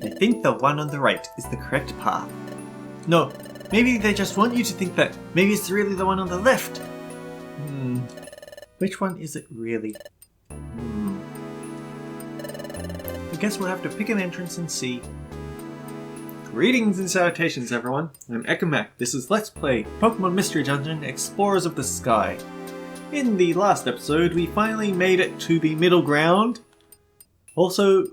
I think the one on the right is the correct path. No, maybe they just want you to think that. Maybe it's really the one on the left. Which one is it really? I guess we'll have to pick an entrance and see. Greetings and salutations, everyone. I'm Ekamek. This is Let's Play Pokemon Mystery Dungeon Explorers of the Sky. In the last episode, we finally made it to the middle ground. Also,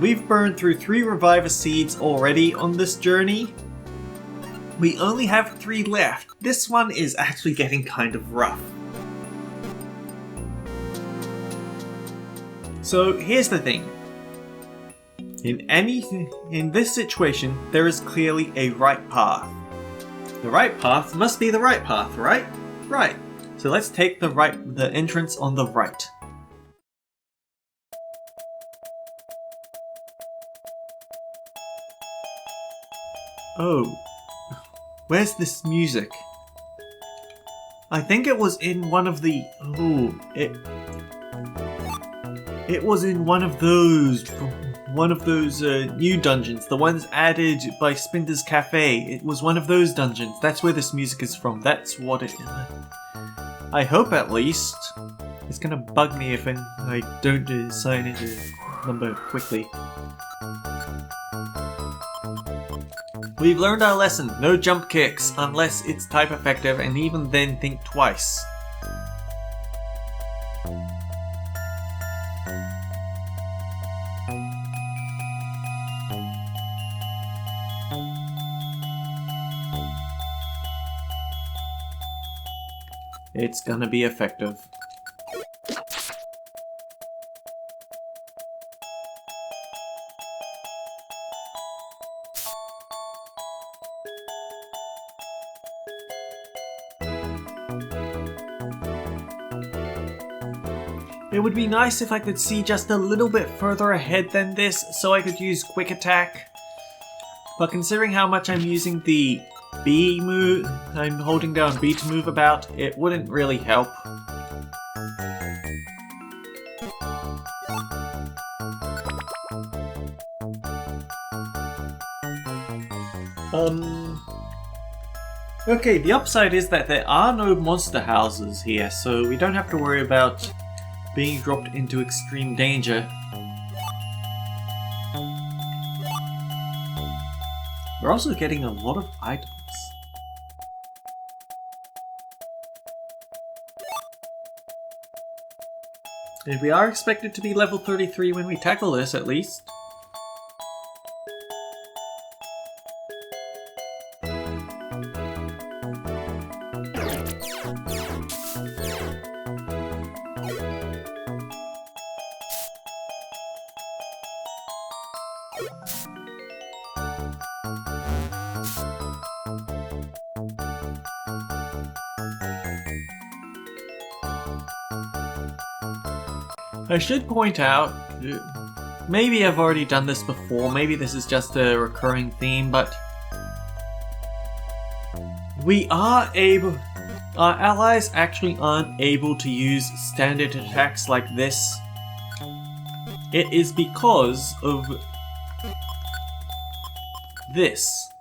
we've burned through 3 Reviver Seeds already on this journey. We only have 3 left. This one is actually getting kind of rough. So here's the thing. In this situation, there is clearly a right path. The right path must be the right path, right? Right. So let's take the entrance on the right. Oh, where's this music? I think it was in one of the... It was in one of those new dungeons, the ones added by Spinder's Cafe. It was one of those dungeons. That's where this music is from. That's what it is. I hope, at least. It's gonna bug me if I don't assign it a number quickly. We've learned our lesson. No jump kicks unless it's type effective, and even then think twice. It's gonna be effective. It would be nice if I could see just a little bit further ahead than this so I could use Quick Attack. But considering how much I'm using the B move, I'm holding down B to move about, it wouldn't really help. Okay, the upside is that there are no monster houses here, so we don't have to worry about being dropped into extreme danger. We're also getting a lot of items. And we are expected to be level 33 when we tackle this, at least. I should point out, maybe I've already done this before, maybe this is just a recurring theme, but our allies actually aren't able to use standard attacks like this. It is because of this.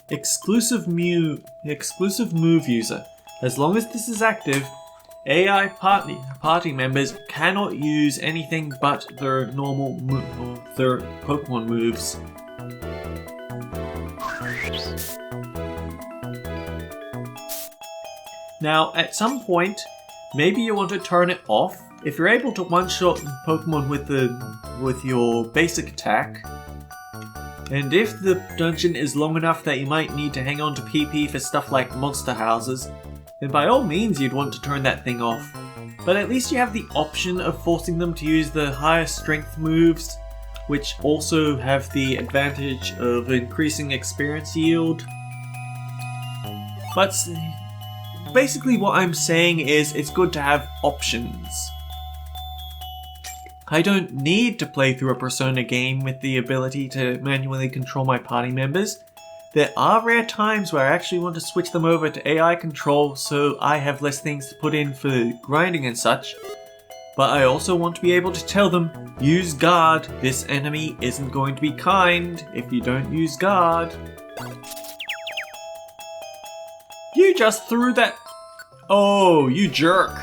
Exclusive move user. As long as this is active, AI party members cannot use anything but their normal their Pokemon moves. Now, at some point, maybe you want to turn it off. If you're able to one-shot Pokemon with your basic attack, and if the dungeon is long enough that you might need to hang on to PP for stuff like monster houses, then by all means you'd want to turn that thing off. But at least you have the option of forcing them to use the higher strength moves, which also have the advantage of increasing experience yield. But basically what I'm saying is it's good to have options. I don't need to play through a Persona game with the ability to manually control my party members. There are rare times where I actually want to switch them over to AI control so I have less things to put in for grinding and such. But I also want to be able to tell them, use guard. This enemy isn't going to be kind if you don't use guard. You just threw that... Oh, you jerk.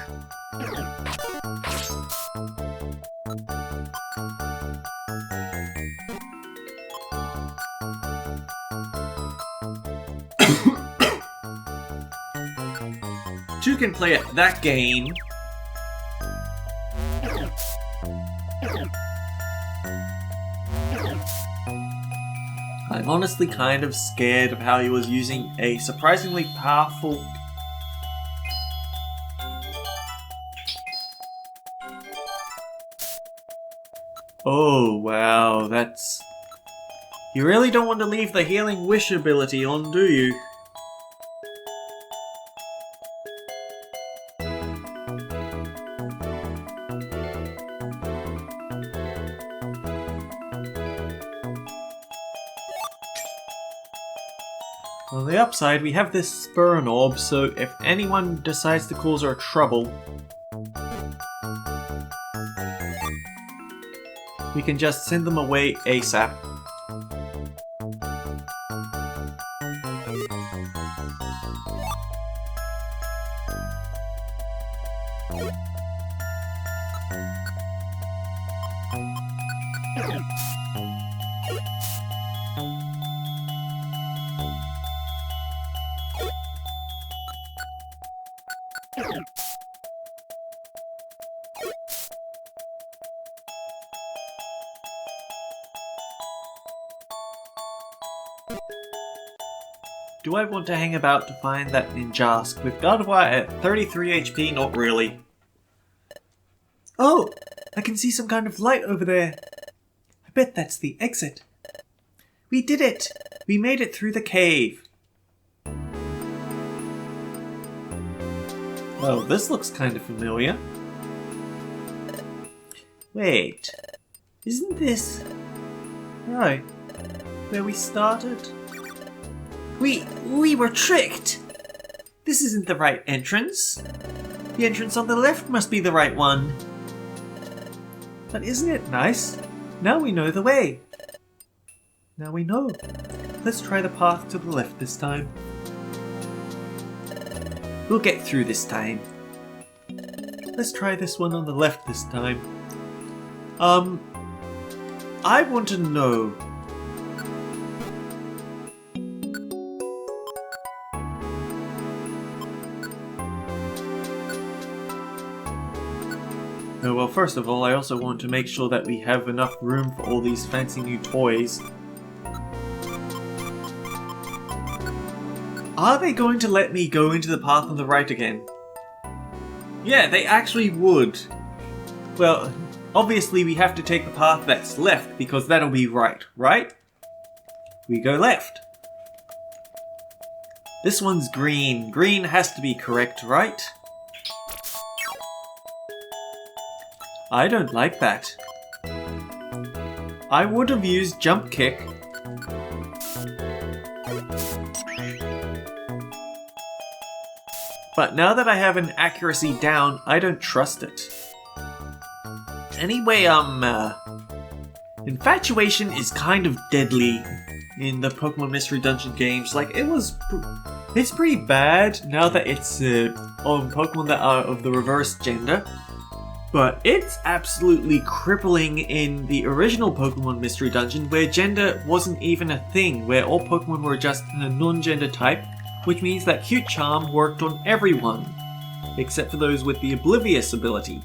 Two can play at that game. I'm honestly kind of scared of how he was using a surprisingly powerful... Oh wow, that's... You really don't want to leave the Healing Wish ability on, do you? On the upside, we have this Spurn Orb, so if anyone decides to cause her trouble, we can just send them away ASAP. Do I want to hang about to find that Ninjask? With Gardevoir at 33 HP, not really. Oh! I can see some kind of light over there. I bet that's the exit. We did it! We made it through the cave. Oh, this looks kind of familiar. Wait. Isn't this... Right. Where we started? We were tricked! This isn't the right entrance. The entrance on the left must be the right one. But isn't it nice? Now we know the way. Now we know. Let's try the path to the left this time. We'll get through this time. Let's try this one on the left this time. I want to know... Oh, well, first of all, I also want to make sure that we have enough room for all these fancy new toys. Are they going to let me go into the path on the right again? Yeah, they actually would. Well, obviously we have to take the path that's left, because that'll be right, right? We go left. This one's green. Green has to be correct, right? I don't like that. I would have used jump kick. But now that I have an accuracy down, I don't trust it. Anyway, Infatuation is kind of deadly in the Pokemon Mystery Dungeon games. Like, it's pretty bad now that it's on Pokemon that are of the reverse gender. But it's absolutely crippling in the original Pokemon Mystery Dungeon, where gender wasn't even a thing, where all Pokemon were just a non-gender type, which means that Cute Charm worked on everyone, except for those with the Oblivious ability.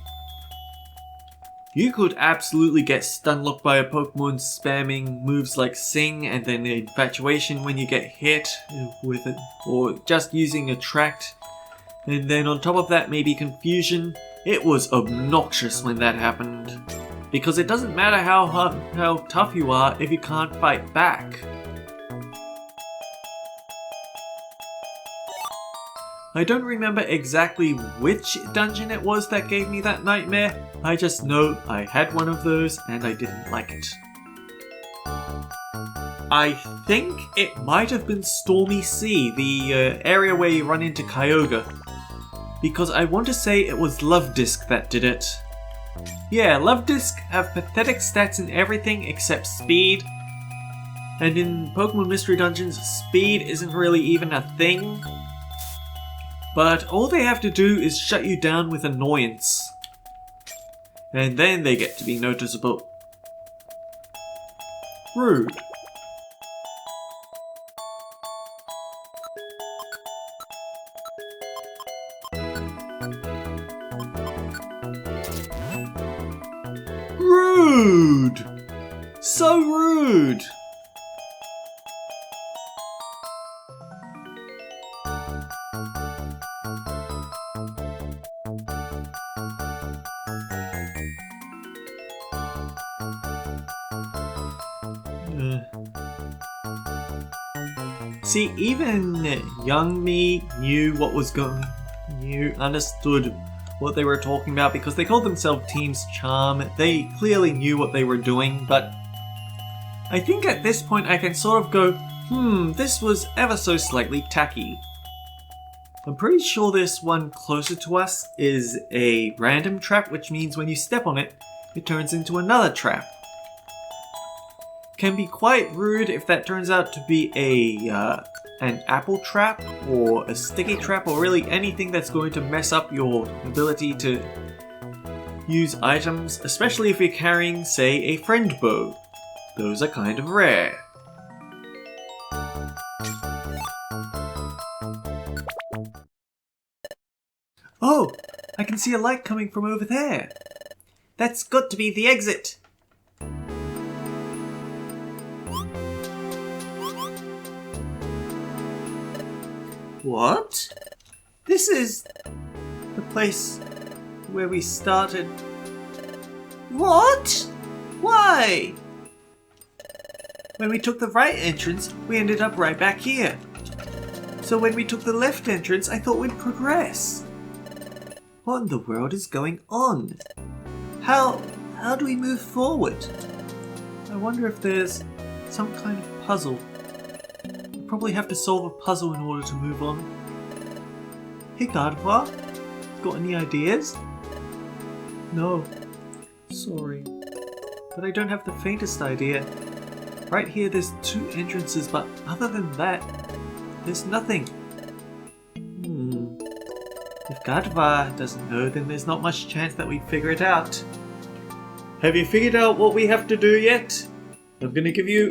You could absolutely get stun-locked by a Pokemon spamming moves like Sing and then Infatuation when you get hit with it, or just using Attract, and then on top of that maybe Confusion. It was obnoxious when that happened, because it doesn't matter how tough you are if you can't fight back. I don't remember exactly which dungeon it was that gave me that nightmare. I just know I had one of those and I didn't like it. I think it might have been Stormy Sea, the area where you run into Kyogre. Because I want to say it was Love Disc that did it. Yeah, Luvdisc have pathetic stats in everything except speed. And in Pokemon Mystery Dungeons, speed isn't really even a thing. But all they have to do is shut you down with annoyance. And then they get to be noticeable. Rude. Rude! So rude! See, even young me understood what they were talking about because they called themselves Teams Charm. They clearly knew what they were doing, but I think at this point I can sort of go, this was ever so slightly tacky. I'm pretty sure this one closer to us is a random trap, which means when you step on it, it turns into another trap. Can be quite rude if that turns out to be an apple trap or a sticky trap or really anything that's going to mess up your ability to use items, especially if you're carrying, say, a friend bow. Those are kind of rare. Oh, I can see a light coming from over there. That's got to be the exit. What? This is the place where we started. What? Why? When we took the right entrance, we ended up right back here. So when we took the left entrance, I thought we'd progress. What in the world is going on? How do we move forward? I wonder if there's some kind of puzzle. Probably have to solve a puzzle in order to move on. Hey Gardevoir, got any ideas? No, sorry, but I don't have the faintest idea. Right here there's 2 entrances, but other than that, there's nothing. If Gardevoir doesn't know, then there's not much chance that we figure it out. Have you figured out what we have to do yet? I'm gonna give you,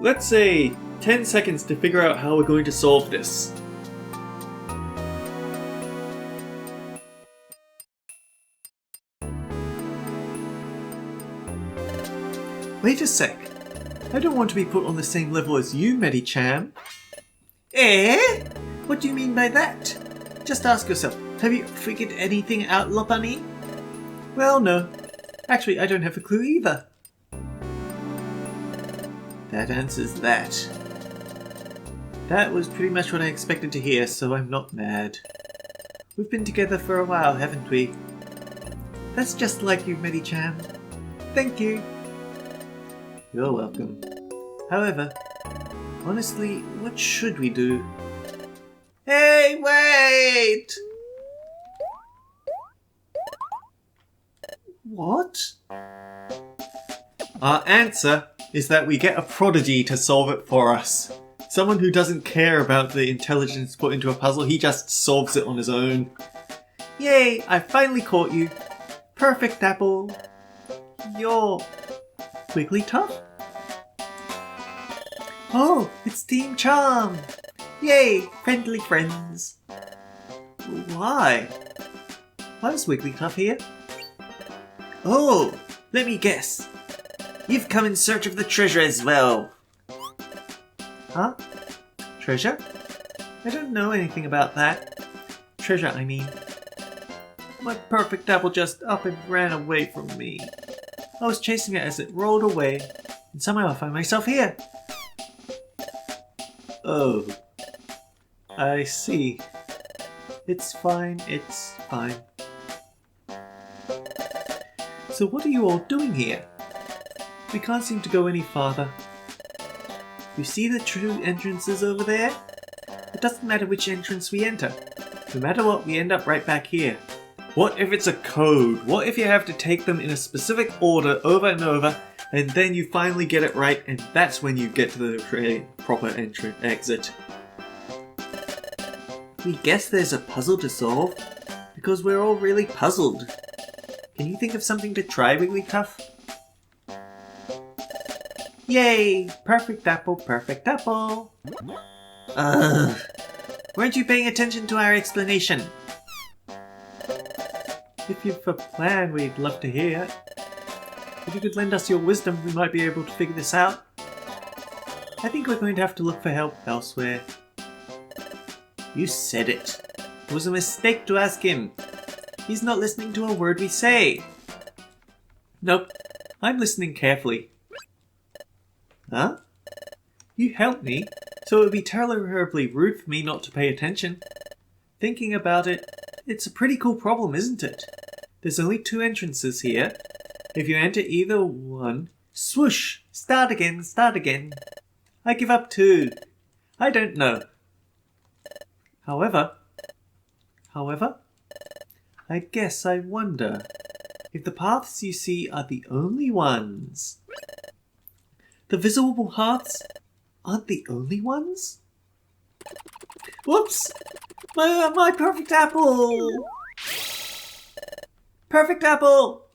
let's say 10 seconds to figure out how we're going to solve this. Wait a sec. I don't want to be put on the same level as you, Medicham. Eh? What do you mean by that? Just ask yourself, have you figured anything out, Lopunny? Well, no. Actually, I don't have a clue either. That answers that. That was pretty much what I expected to hear, so I'm not mad. We've been together for a while, haven't we? That's just like you, Medicham. Thank you. You're welcome. However, honestly, what should we do? Hey, wait! What? Our answer is that we get a prodigy to solve it for us. Someone who doesn't care about the intelligence put into a puzzle, he just solves it on his own. Yay, I finally caught you. Perfect, Apple. You're Wigglytuff? Oh, it's Team Charm. Yay, friendly friends. Why? Why is Wigglytuff here? Oh, let me guess. You've come in search of the treasure as well. Huh? Treasure? I don't know anything about that. Treasure, I mean. My perfect apple just up and ran away from me. I was chasing it as it rolled away, and somehow I found myself here. Oh. I see. It's fine, it's fine. So what are you all doing here? We can't seem to go any farther. You see the true entrances over there? It doesn't matter which entrance we enter. No matter what, we end up right back here. What if it's a code? What if you have to take them in a specific order over and over, and then you finally get it right, and that's when you get to the proper exit? We guess there's a puzzle to solve, because we're all really puzzled. Can you think of something to try, Wigglytuff? Yay! Perfect apple, perfect apple! Weren't you paying attention to our explanation? If you've a plan, we'd love to hear it. If you could lend us your wisdom, we might be able to figure this out. I think we're going to have to look for help elsewhere. You said it. It was a mistake to ask him. He's not listening to a word we say. Nope, I'm listening carefully. Huh? You helped me, so it would be terribly rude for me not to pay attention. Thinking about it, it's a pretty cool problem, isn't it? There's only 2 entrances here. If you enter either one, swoosh! Start again, start again. I give up too. I don't know. However, I guess I wonder if the paths you see are the only ones. The visible paths aren't the only ones? Whoops! My perfect apple! Perfect apple!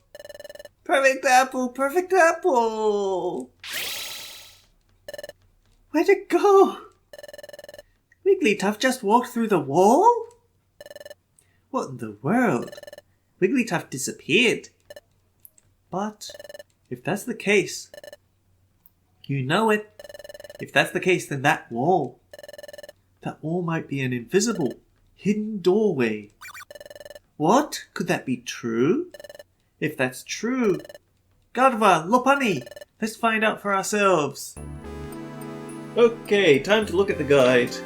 Perfect apple! Perfect apple! Where'd it go? Wigglytuff just walked through the wall? What in the world? Wigglytuff disappeared. But if that's the case, you know it. If that's the case, then that wall might be an invisible, hidden doorway. What? Could that be true? If that's true, Gardevoir, Lopunny, let's find out for ourselves. Okay, time to look at the guide.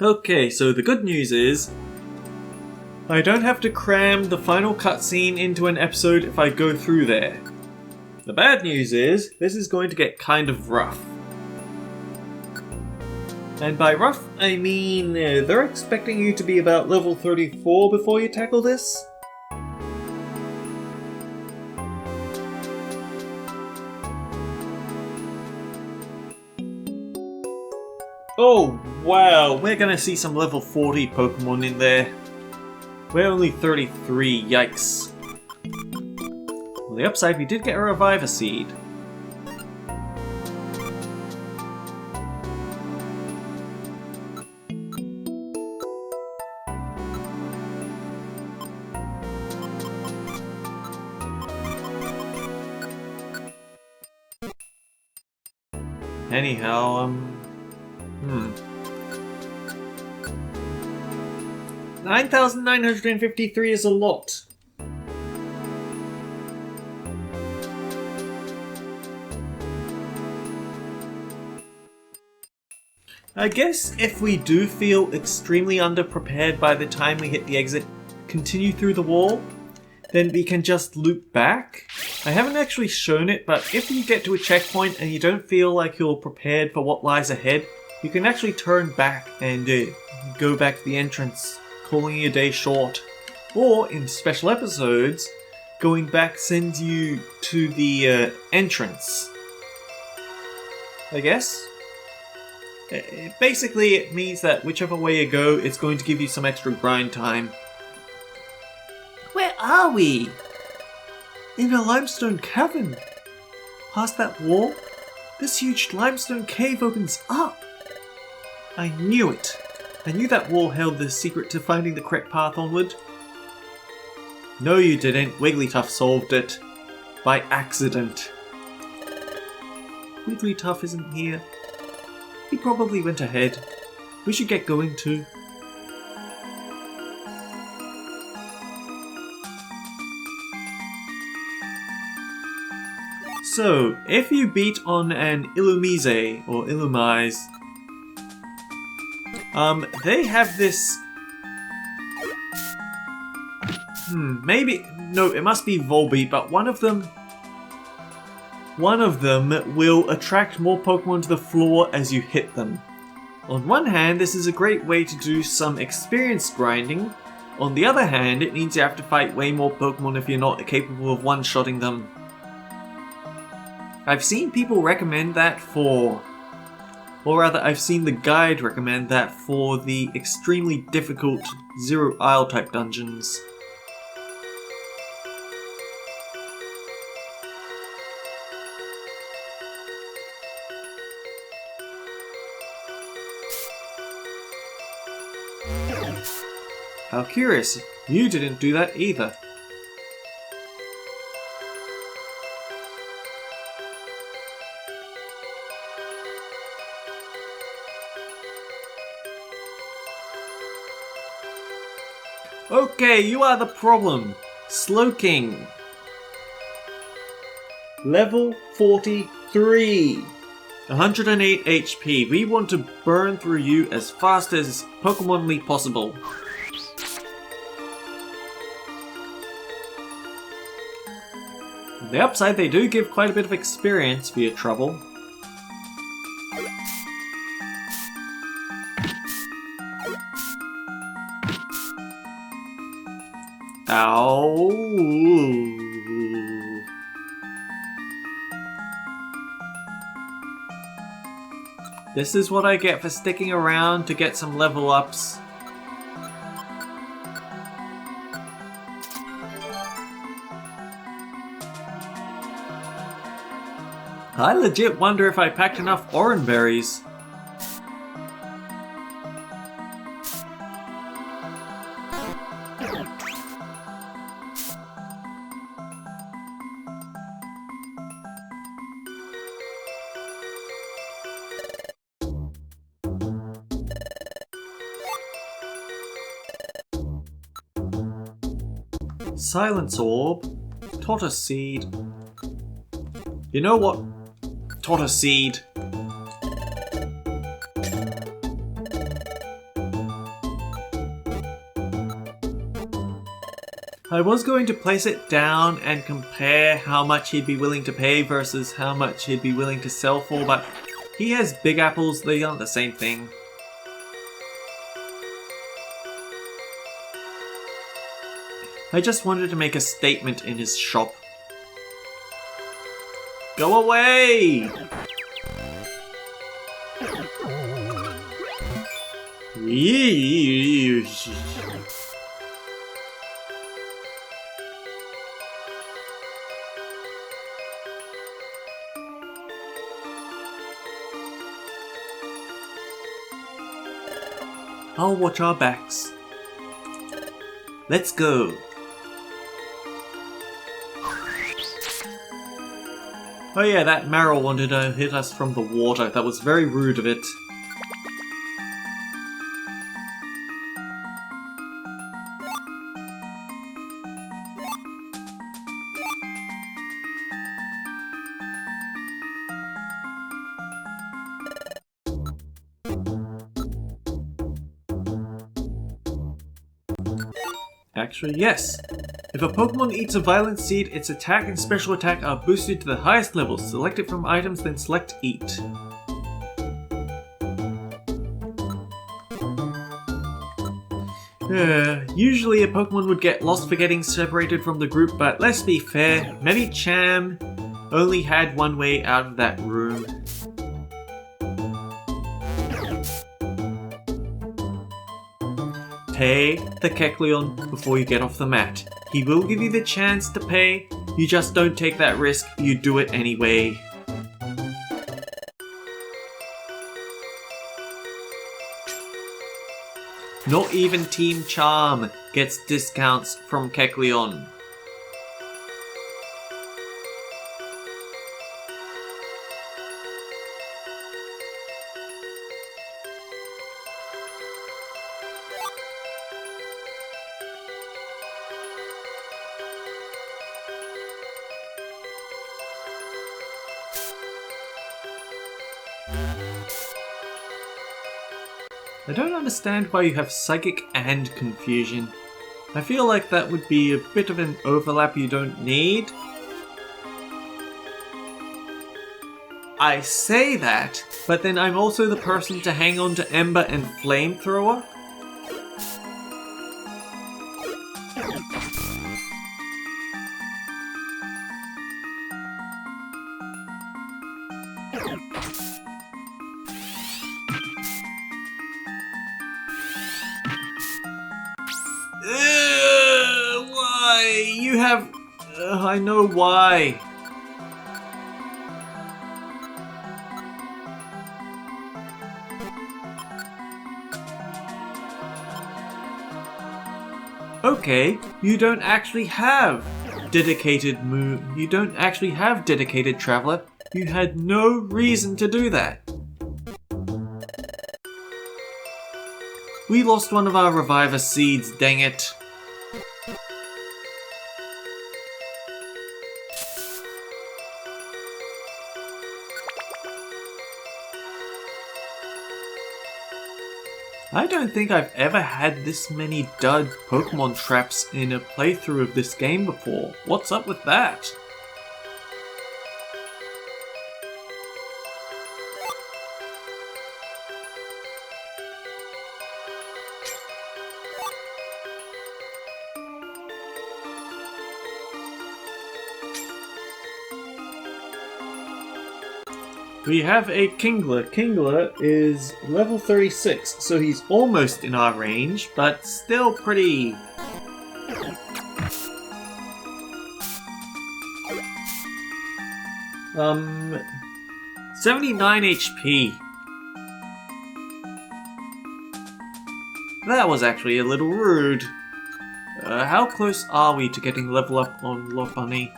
Okay, so the good news is I don't have to cram the final cutscene into an episode if I go through there. The bad news is this is going to get kind of rough. And by rough, I mean they're expecting you to be about level 34 before you tackle this. Oh wow, we're gonna see some level 40 Pokemon in there. We're only 33, yikes. On the upside, we did get a Reviver Seed. Anyhow, 9,953 is a lot. I guess if we do feel extremely underprepared by the time we hit the exit, continue through the wall, then we can just loop back. I haven't actually shown it, but if you get to a checkpoint and you don't feel like you're prepared for what lies ahead, you can actually turn back and go back to the entrance, calling your day short. Or, in special episodes, going back sends you to the entrance. I guess? Basically, it means that whichever way you go, it's going to give you some extra grind time. Where are we? In a limestone cavern. Past that wall, this huge limestone cave opens up. I knew it. I knew that wall held the secret to finding the correct path onward. No, you didn't. Wigglytuff solved it. By accident. Wigglytuff isn't here. He probably went ahead. We should get going too. So, if you beat on an Illumise or Illumise, they have this Maybe... No, it must be Volbeat, but one of them will attract more Pokemon to the floor as you hit them. On one hand, this is a great way to do some experience grinding. On the other hand, it means you have to fight way more Pokemon if you're not capable of one-shotting them. I've seen people recommend that for... Or rather, I've seen the guide recommend that for the extremely difficult Zero Isle type dungeons. How curious, you didn't do that either. Okay, you are the problem. Slowking. Level 43. 108 HP. We want to burn through you as fast as Pokemonly possible. On the upside, they do give quite a bit of experience for your trouble. Ow. This is what I get for sticking around to get some level ups. I legit wonder if I packed enough Oran berries. Silence Orb, Tortoise Seed. You know what? Tortoise Seed. I was going to place it down and compare how much he'd be willing to pay versus how much he'd be willing to sell for, but he has big apples, they aren't the same thing. I just wanted to make a statement in his shop. Go away! I'll watch our backs. Let's go. Oh yeah, that Marill wanted to hit us from the water. That was very rude of it. Actually, yes. If a Pokemon eats a Violent Seed, its attack and special attack are boosted to the highest levels. Select it from items, then select Eat. Usually a Pokemon would get lost for getting separated from the group, but let's be fair, Medicham only had one way out of that room. Pay the Kecleon before you get off the mat. He will give you the chance to pay, you just don't take that risk, you do it anyway. Not even Team Charm gets discounts from Kecleon. I don't understand why you have Psychic and Confusion. I feel like that would be a bit of an overlap you don't need. I say that, but then I'm also the person to hang on to Ember and Flamethrower. Why? You have... I know why. Okay, you don't actually have dedicated moon. You don't actually have dedicated traveler. You had no reason to do that. We lost one of our reviver seeds, dang it. I don't think I've ever had this many dud Pokemon traps in a playthrough of this game before. What's up with that? We have a Kingler. Kingler is level 36, so he's almost in our range, but still pretty... 79 HP. That was actually a little rude. How close are we to getting level up on Lopunny?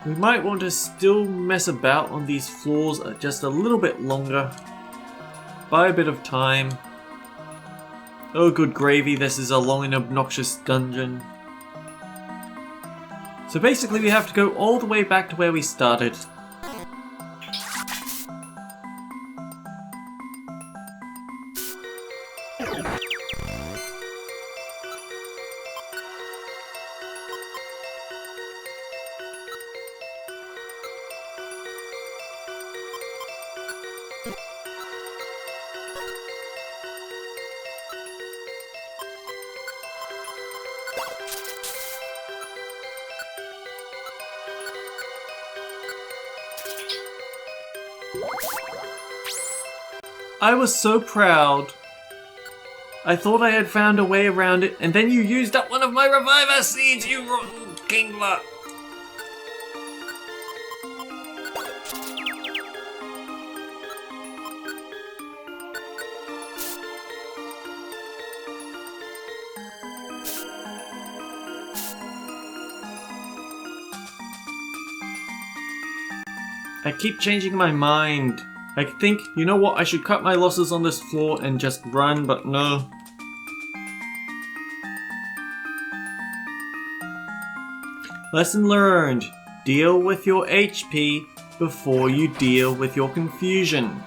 We might want to still mess about on these floors just a little bit longer. Buy a bit of time. Oh good gravy, this is a long and obnoxious dungeon. So basically we have to go all the way back to where we started. I was so proud. I thought I had found a way around it, and then you used up one of my reviver seeds, you rotten Kingler! I keep changing my mind. I think, you know what, I should cut my losses on this floor and just run, but no. Lesson learned. Deal with your HP before you deal with your confusion.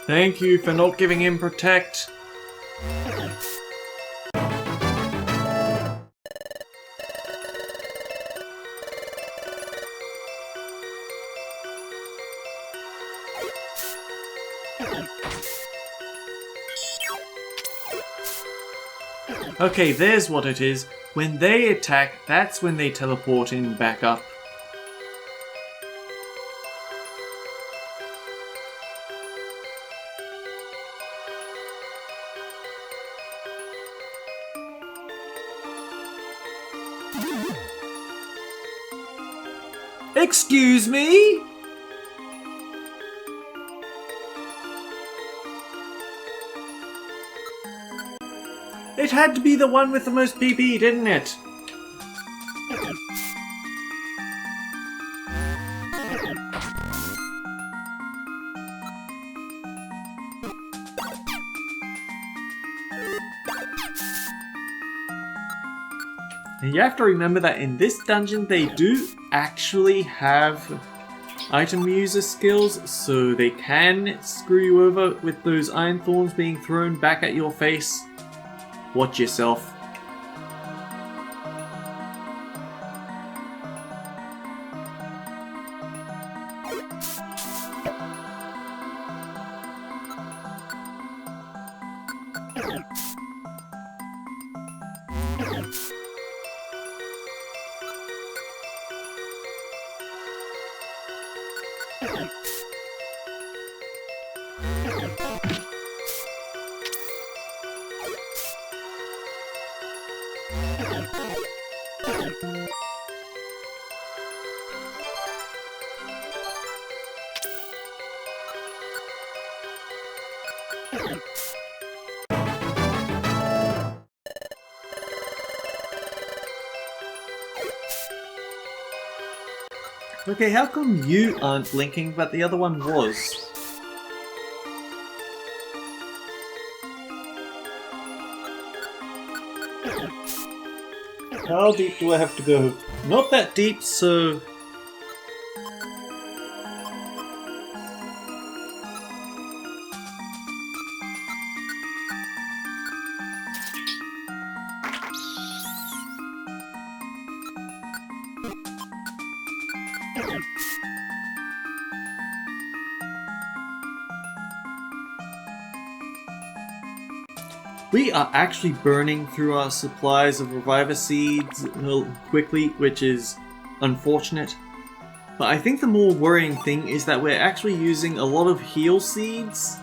Thank you for not giving him Protect. Okay, there's what it is. When they attack, that's when they teleport in back up. Excuse me? It had to be the one with the most PP, didn't it? And you have to remember that in this dungeon they do actually have item user skills, so they can screw you over with those iron thorns being thrown back at your face. Watch yourself. Okay, how come you aren't blinking but the other one was? How deep do I have to go? Not that deep, so... We are actually burning through our supplies of Reviver Seeds quickly, which is unfortunate. But I think the more worrying thing is that we're actually using a lot of Heal Seeds.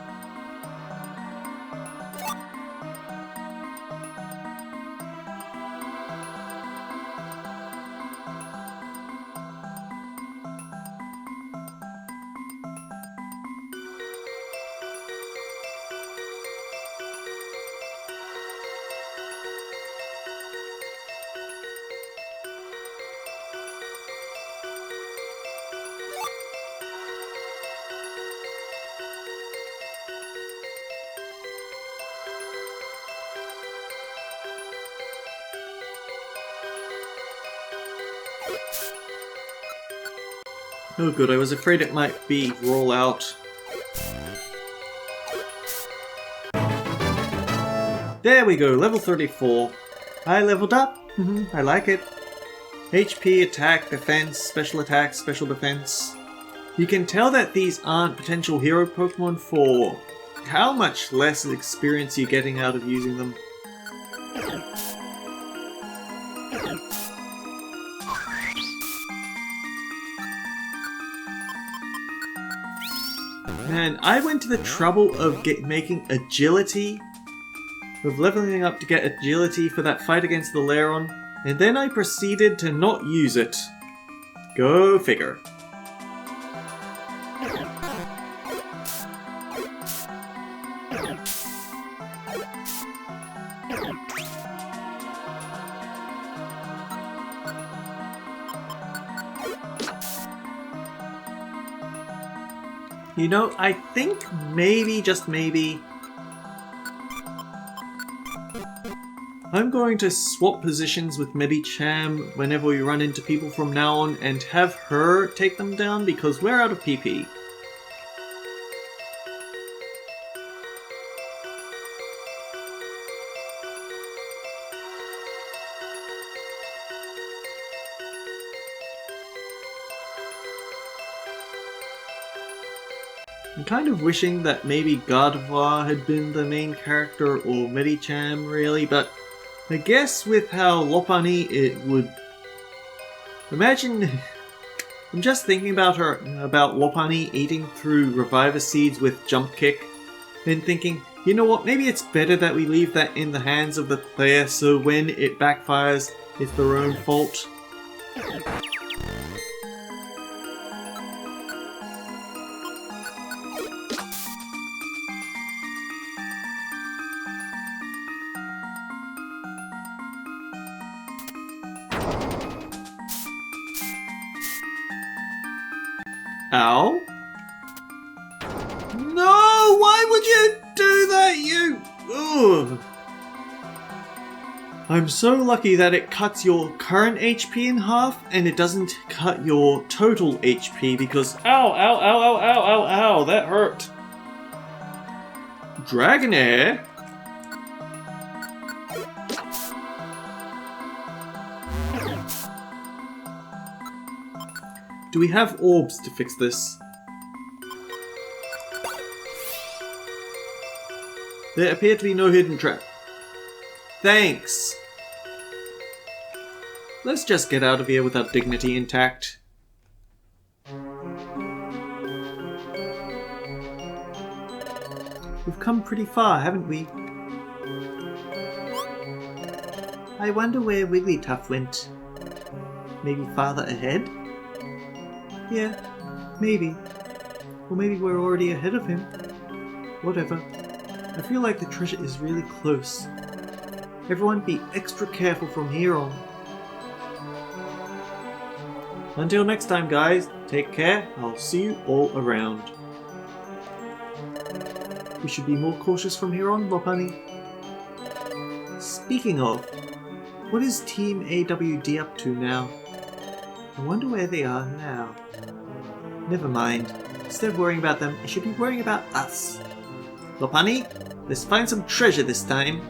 Oh good, I was afraid it might be roll out. There we go, level 34. I leveled up. I like it. HP, attack, defense, special attack, special defense. You can tell that these aren't potential hero Pokemon for how much less experience you're getting out of using them. Man, I went to the trouble of making agility, of leveling up to get agility for that fight against the Lairon, and then I proceeded to not use it. Go figure. You know, I think maybe, just maybe, I'm going to swap positions with Medicham whenever we run into people from now on and have her take them down because we're out of PP. I'm kind of wishing that maybe Gardevoir had been the main character or Medicham really, but I guess with how Lopunny it would... Imagine... I'm just thinking about Lopunny eating through Reviver Seeds with Jump Kick, and thinking, you know what, maybe it's better that we leave that in the hands of the player so when it backfires, it's their own fault. Ow? No! Why would you do that, you... Ugh. I'm so lucky that it cuts your current HP in half and it doesn't cut your total HP because... Ow, ow, ow, ow, ow, ow, ow, that hurt. Dragonair? Do we have orbs to fix this? There appear to be no hidden trap. Thanks! Let's just get out of here with our dignity intact. We've come pretty far, haven't we? I wonder where Wigglytuff went. Maybe farther ahead? Yeah, maybe. Or maybe we're already ahead of him. Whatever. I feel like the treasure is really close. Everyone be extra careful from here on. Until next time, guys, take care. I'll see you all around. We should be more cautious from here on, Lopunny. Speaking of, what is Team AWD up to now? I wonder where they are now. Never mind. Instead of worrying about them, I should be worrying about us. Lopunny, let's find some treasure this time.